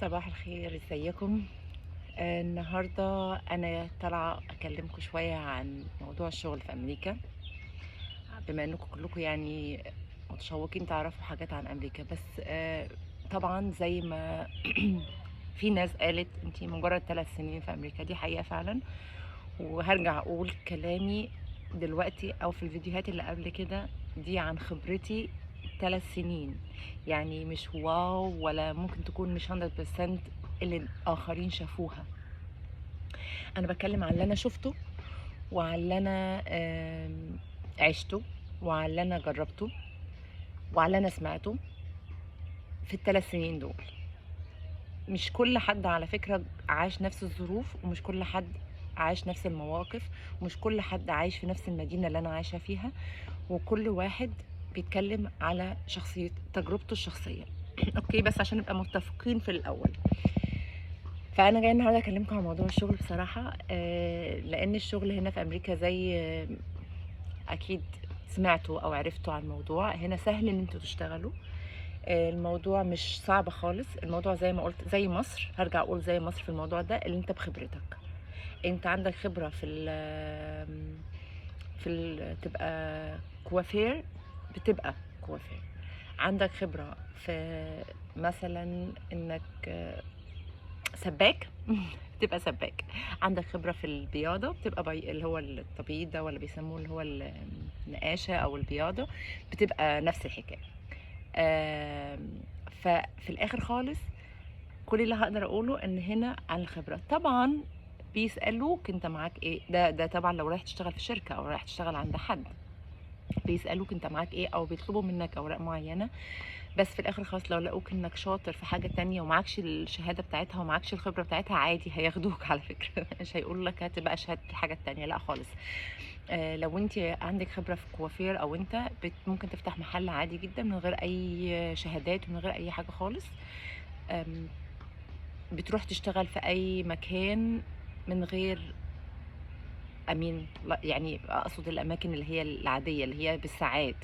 صباح الخير، ازيكم؟ النهارده انا طالعه اكلمكم شويه عن موضوع الشغل في امريكا، بما انكم كلكم يعني متشوقين تعرفوا حاجات عن امريكا. بس طبعا زي ما في ناس قالت انتي مجرد 3 سنين في امريكا، دي حقيقه فعلا. وهرجع اقول كلامي دلوقتي او في الفيديوهات اللي قبل كده، دي عن خبرتي 3 سنين. يعني مش واو، ولا ممكن تكون مش 100% اللي الاخرين شافوها. انا بتكلم عن اللي انا شفته، وعن اللي انا عشته، وعن اللي انا جربته، وعن اللي انا سمعته في ال3 سنين دول. مش كل حد على فكرة عاش نفس الظروف، ومش كل حد عاش نفس المواقف، ومش كل حد عايش في نفس المدينة اللي أنا عايشة فيها. وكل واحد بيتكلم على شخصية تجربته الشخصية. اوكي، بس عشان نبقى متفقين في الأول، فأنا جاية النهاردة أكلمكم عن موضوع الشغل بصراحة. لأن الشغل هنا في أمريكا زي أكيد سمعتوا أو عرفتوا عن الموضوع، هنا سهل إن انتوا تشتغلوا. الموضوع مش صعب خالص. الموضوع زي ما قلت زي مصر، هرجع اقول زي مصر في الموضوع ده، اللي انت بخبرتك. انت عندك خبرة تبقى كوافير، بتبقى كوافير. عندك خبرة في مثلا انك سباك بتبقى سباك. عندك خبرة في البياضة، بتبقى اللي هو التبييض ده، ولا بيسموه اللي هو النقاشة او البياضة، بتبقى نفس الحكاية. آم، ففي الاخر خالص، كل اللي هقدر اقوله ان هنا عن الخبره. طبعا بيسالوك انت معاك ايه، ده طبعا لو رايح تشتغل في شركه او رايح تشتغل عند حد، بيسالوك انت معاك ايه، او بيطلبوا منك اوراق معينه. بس في الاخر خالص لو لقوك انك شاطر في حاجه تانية ومعكش الشهاده بتاعتها ومعكش الخبره بتاعتها، عادي هياخدوك على فكره. مش هيقول لك هات بقى شهاده الحاجه التانية، لا خالص. لو انت عندك خبره في كوافير، او انت ممكن تفتح محل عادي جدا من غير اي شهادات ومن غير اي حاجه خالص. آم، بتروح تشتغل في اي مكان من غير امين. يعني اقصد الاماكن اللي هي العاديه اللي هي بالساعات.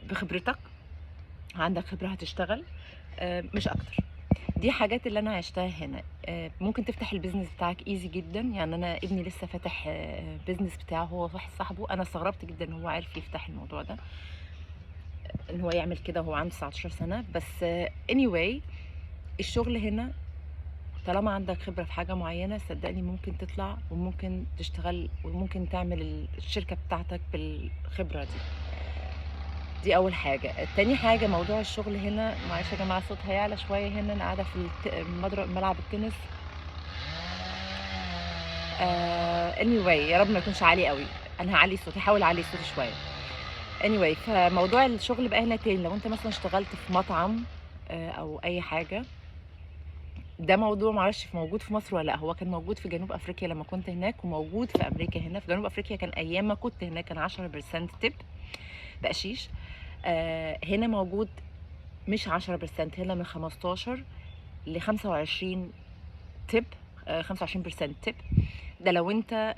بخبرتك، عندك خبره هتشتغل، مش اكتر. دي حاجات اللي انا عشتها هنا. ممكن تفتح البيزنس بتاعك ايزي جدا. يعني انا ابني لسه فاتح بيزنس بتاعه، هو واحد صاحبه. انا استغربت جدا ان هو عارف يفتح الموضوع ده، ان هو يعمل كده وهو عنده 19 سنه. بس anyway، الشغل هنا طالما عندك خبرة في حاجة معينة، صدقني ممكن تطلع وممكن تشتغل وممكن تعمل الشركة بتاعتك بالخبرة دي. دي أول حاجة. تاني حاجة، موضوع الشغل هنا، معلش يا جماعة الصوت هيعلى شوية هنا، أنا قاعدة في ملعب التنس. anyway، يا رب ما يكونش عالي قوي. أنا هعلي صوتي، هحاول أعلي صوتي شوية. anyway، فموضوع الشغل بقى هنا تاني، لو أنت مثلا اشتغلت في مطعم أو أي حاجة، ده موضوع معرفش موجود في مصر ولا لا. هو كان موجود في جنوب افريقيا لما كنت هناك، وموجود في امريكا هنا. في جنوب افريقيا كان ايام ما كنت هناك كان 10% تip بقشيش. هنا موجود مش 10%، هنا من 15 ل 25 تip. 25% تip. ده لو انت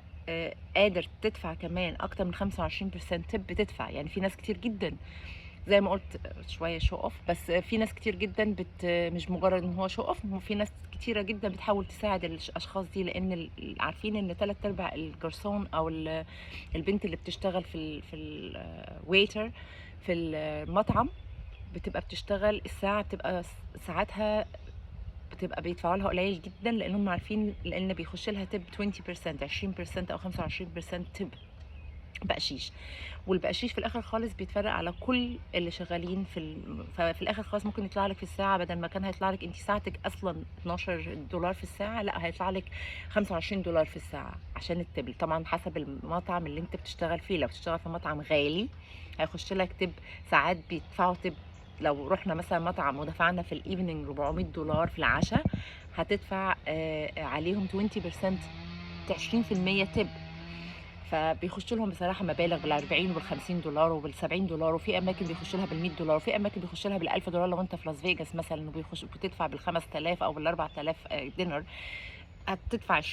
قادر تدفع كمان اكتر من 25% تip بتدفع. يعني في ناس كتير جدا، زي ما قلت شويه شو اوف، بس في ناس كتير جدا مش مجرد ان هو شو اوف، في ناس كتيره جدا بتحاول تساعد الاشخاص دي، لان عارفين ان 3/4 الجرسون او البنت اللي بتشتغل في الويتر في المطعم بتبقى بتشتغل الساعه، بتبقى ساعاتها بتبقى بيدفعوا لها قليل جدا، لانهم عارفين لان بيخش لها تب 20%، 20% او 25% تب بقشيش. والبقشيش في الاخر خالص بيتفرق على كل اللي شغالين ففي الاخر خالص ممكن يطلع لك في الساعه، بدل ما كان هيطلع لك انت ساعتك اصلا 12 دولار في الساعه، لا هيطلع لك 25 دولار في الساعه عشان التبل. طبعا حسب المطعم اللي انت بتشتغل فيه. لو بتشتغل في مطعم غالي هيخش لك تب. ساعات بيدفعوا تب. لو رحنا مثلا مطعم ودفعنا في الايفنينج 400 دولار في العشاء، هتدفع عليهم 20%، 20% تب. فبيخش لهم بصراحه مبالغ بال40 وبال50 دولار وبال70 دولار، وفي اماكن بيخش لها بال100 دولار، وفي اماكن بيخش لها بال1000 دولار. لو انت في لاس فيجاس مثلا بتدفع بال5000 او بال4000 دينر، هتدفع 20%.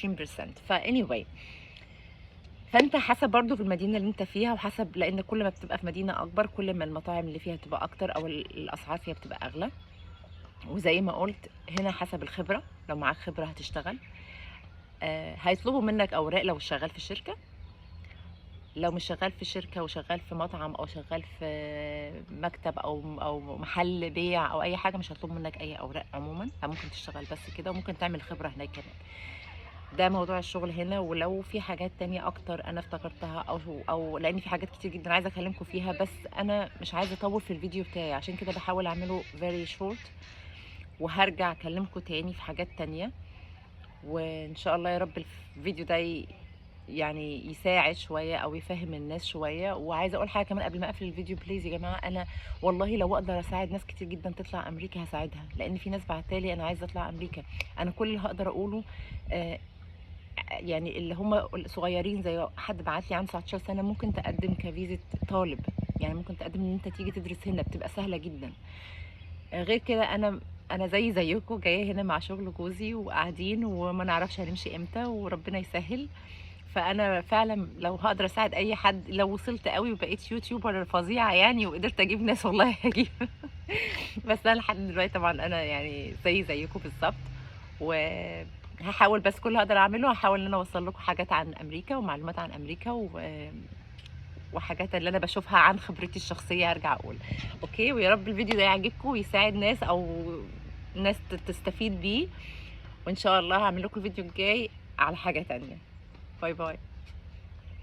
anyway، فانت حسب برضو في المدينه اللي انت فيها، وحسب لان كل ما بتبقى في مدينه اكبر كل ما المطاعم اللي فيها بتبقى اكتر او الاسعار فيها بتبقى اغلى. وزي ما قلت هنا حسب الخبره، لو معاك خبره هتشتغل. هيطلبوا منك اوراق لو شغال في شركه. لو مش شغال في شركه وشغال في مطعم او شغال في مكتب او محل بيع او اي حاجه، مش هيطلبوا منك اي اوراق عموما. ممكن تشتغل بس كده، وممكن تعمل خبره هناك كمان. ده موضوع الشغل هنا. ولو في حاجات تانية اكتر انا افتكرتها او لان في حاجات كتير جدا عايزه اكلمكم فيها، بس انا مش عايزه اطول في الفيديو بتاعي، عشان كده بحاول اعمله very short. وهرجع اكلمكم تاني في حاجات تانية، وان شاء الله يا رب الفيديو ده يعني يساعد شويه او يفهم الناس شويه. وعايزه اقول حاجه كمان قبل ما اقفل الفيديو، بليز يا جماعه، انا والله لو اقدر اساعد ناس كتير جدا تطلع امريكا هساعدها، لان في ناس بعتالي انا عايزه اطلع امريكا. انا كل اللي هقدر اقوله آه، يعني اللي هم الصغيرين، زي حد بعت لي عنده 19 سنه، ممكن تقدم كفيزه طالب. يعني ممكن تقدم ان انت تيجي تدرس هنا، بتبقى سهله جدا. غير كده انا زيكم جايه هنا مع شغل جوزي وقاعدين وما نعرفش هنمشي امتى وربنا يسهل. فانا فعلا لو هقدر اساعد اي حد، لو وصلت قوي وبقيت يوتيوبر فظيعه يعني وقدرت اجيب ناس، والله هجيب. بس انا لحد دلوقتي طبعا انا يعني زيكم بالظبط. وهحاول، بس كل اللي هقدر اعمله هحاول ان انا اوصل لكم حاجات عن امريكا ومعلومات عن امريكا وحاجات اللي انا بشوفها عن خبرتي الشخصيه هرجع اقول. اوكي، ويا رب الفيديو ده يعجبكم ويساعد ناس او ناس تستفيد بيه. وان شاء الله هعمل لكم الفيديو الجاي على حاجه تانية. باي باي.